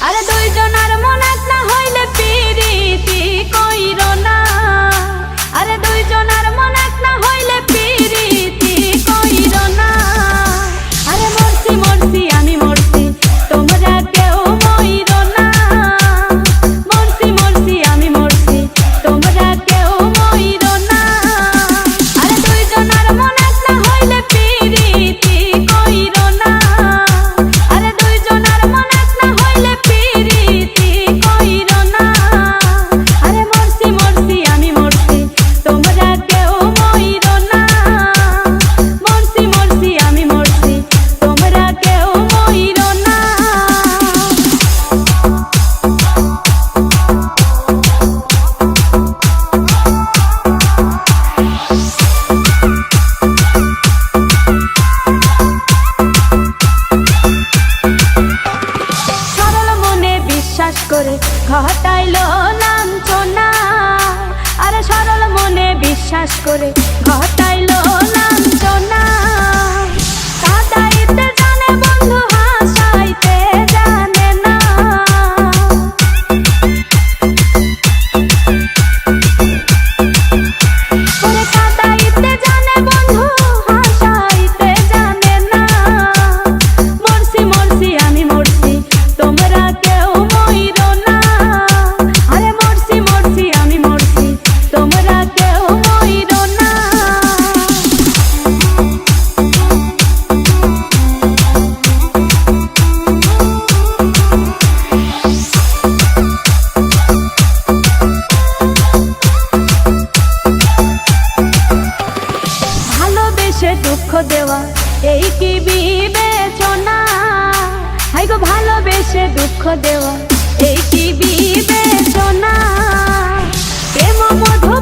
আরে দুইজনার মন এক না হইলে পিরিতি কইরো না। আরে দুইজনার মন এক না হইলে পিরিতি কইরো না। আরে মরছি মরছি আমি মরছি তোমরা কেউ মইরো না। মরছি মরছি আমি মরছি তোমরা কেউ মইরো না। আরে দুইজনার মন এক না হইলে পিরিতি কইরো না। আরে দুইজনার মন এক না হইলে পিরিতি কইরো না। আরে মরছি মরছি আমি মরছি তোমরা কেউ মইরো না। মরছি মরছি আমি মরছি তোমরা কেউ মইরো না। সরল মনে বিশ্বাস করে ঘটাইলো লাঞ্ছনা। আরে সরল মনে বিশ্বাস করে ঘটাইলো লাঞ্ছনা। কাঁদাইতে জানে বন্ধু হাসাইতে জানে না। ওরে কাঁদাইতে জানে বন্ধু হাসাইতে জানে না। মরছি মরছি আমি মরছি তোমরা কেউ মইরো না। আরে মরছি মরছি আমি মরছি তোমরা কেউ মইরো না। ভালোবেসে দুঃখ দেওয়া এই কি বিবেচনা। হাই গো ভালোবেসে দুঃখ দেওয়া এই কি বিবেচনা। প্রেম মধু